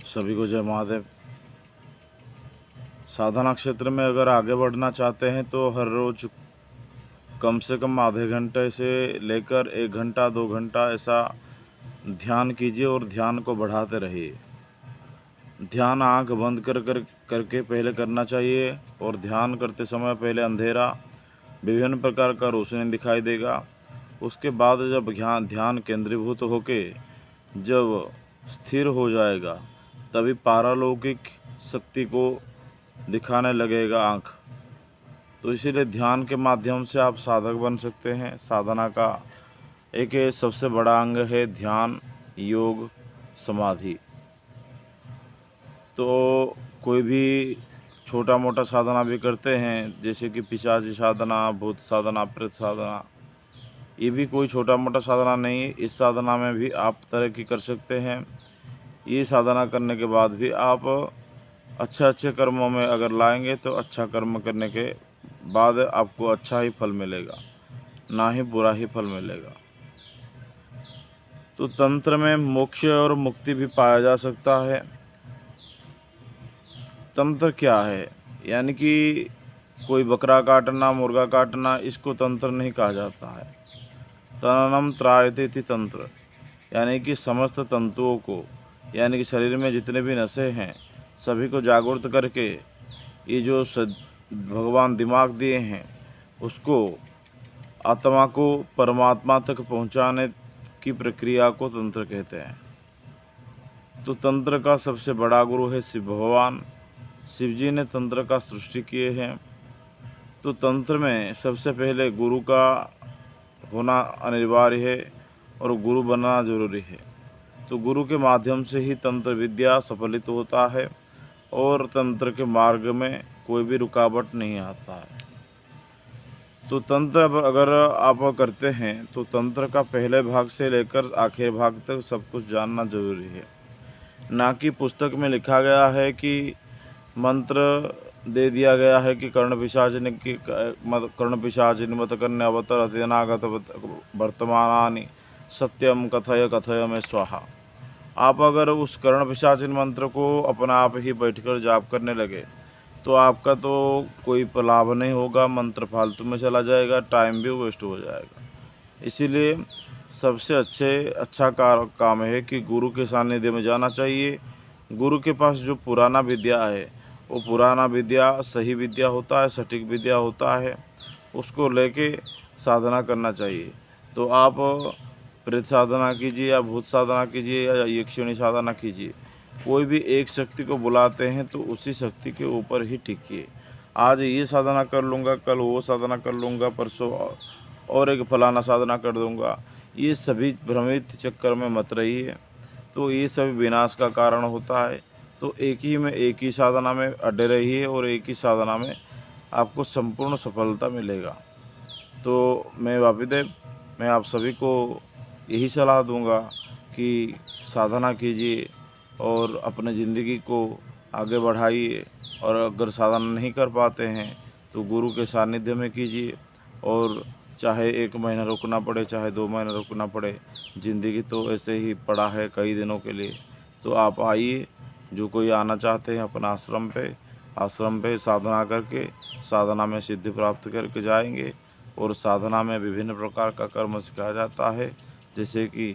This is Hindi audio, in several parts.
सभी को जय महादेव। साधना क्षेत्र में अगर आगे बढ़ना चाहते हैं तो हर रोज कम से कम आधे घंटे से लेकर 1 घंटा 2 घंटा ऐसा ध्यान कीजिए और ध्यान को बढ़ाते रहिए। ध्यान आंख बंद करके पहले करना चाहिए और ध्यान करते समय पहले अंधेरा, विभिन्न प्रकार का रोशनी दिखाई देगा। उसके बाद जब ध्यान केंद्रीभूत होके जब स्थिर हो जाएगा तभी पारलौकिक शक्ति को दिखाने लगेगा आँख। तो इसीलिए ध्यान के माध्यम से आप साधक बन सकते हैं। साधना का एक सबसे बड़ा अंग है ध्यान, योग, समाधि। तो कोई भी छोटा मोटा साधना भी करते हैं, जैसे कि पिशाची साधना, भूत साधना, प्रेत साधना, ये भी कोई छोटा मोटा साधना नहीं है। इस साधना में भी आप तरक्की कर सकते हैं। ये साधना करने के बाद भी आप अच्छे कर्मों में अगर लाएंगे तो अच्छा कर्म करने के बाद आपको अच्छा ही फल मिलेगा, ना ही बुरा ही फल मिलेगा। तो तंत्र में मोक्ष और मुक्ति भी पाया जा सकता है। तंत्र क्या है? यानी कि कोई बकरा काटना, मुर्गा काटना, इसको तंत्र नहीं कहा जाता है। तननम त्रायते इति तंत्र, यानी कि समस्त तंतुओं को, यानी कि शरीर में जितने भी नसें हैं सभी को जागृत करके ये जो भगवान दिमाग दिए हैं उसको आत्मा को परमात्मा तक पहुंचाने की प्रक्रिया को तंत्र कहते हैं। तो तंत्र का सबसे बड़ा गुरु है शिव भगवान। शिव जी ने तंत्र का सृष्टि किए हैं। तो तंत्र में सबसे पहले गुरु का होना अनिवार्य है और गुरु बनना जरूरी है। तो गुरु के माध्यम से ही तंत्र विद्या सफलित होता है और तंत्र के मार्ग में कोई भी रुकावट नहीं आता है। तो तंत्र अगर आप करते हैं तो तंत्र का पहले भाग से लेकर आखिरी भाग तक सब कुछ जानना जरूरी है। ना कि पुस्तक में लिखा गया है कि मंत्र दे दिया गया है कि कर्ण पिशाचिनी मत कन्या अवतर अनागत वर्तमानानि सत्यम कथय कथय में स्वाहा। आप अगर उस कर्ण पिशाचिनी मंत्र को अपना आप ही बैठकर जाप करने लगे तो आपका तो कोई लाभ नहीं होगा, मंत्र फालतू में चला जाएगा, टाइम भी वेस्ट हो जाएगा। इसीलिए सबसे अच्छा काम है कि गुरु के सानिध्य में जाना चाहिए। गुरु के पास जो पुराना विद्या है वो पुराना विद्या सही विद्या होता है, सटीक विद्या होता है, उसको लेके साधना करना चाहिए। तो आप प्रेत साधना कीजिए या भूत साधना कीजिए या यक्षिणी साधना कीजिए, कोई भी एक शक्ति को बुलाते हैं तो उसी शक्ति के ऊपर ही टिकिए। आज ये साधना कर लूँगा, कल वो साधना कर लूँगा, परसों और एक फलाना साधना कर दूँगा, ये सभी भ्रमित चक्कर में मत रहिए। तो ये सभी विनाश का कारण होता है। तो एक ही साधना में अड़े रहिए और एक ही साधना में आपको संपूर्ण सफलता मिलेगा। तो मैं वापिदेव, मैं आप सभी को यही सलाह दूंगा कि साधना कीजिए और अपने ज़िंदगी को आगे बढ़ाइए। और अगर साधना नहीं कर पाते हैं तो गुरु के सानिध्य में कीजिए, और चाहे 1 महीना रुकना पड़े, चाहे 2 महीना रुकना पड़े, ज़िंदगी तो ऐसे ही पड़ा है कई दिनों के लिए। तो आप आइए, जो कोई आना चाहते हैं अपना आश्रम पे साधना करके साधना में सिद्धि प्राप्त करके जाएंगे। और साधना में विभिन्न प्रकार का कर्म सिखाया जाता है, जैसे कि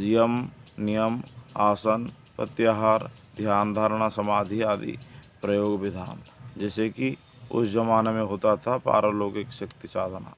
यम, नियम, आसन, प्रत्याहार, ध्यान धारणा, समाधि आदि प्रयोग विधान, जैसे कि उस जमाने में होता था पारलौकिक शक्ति साधना।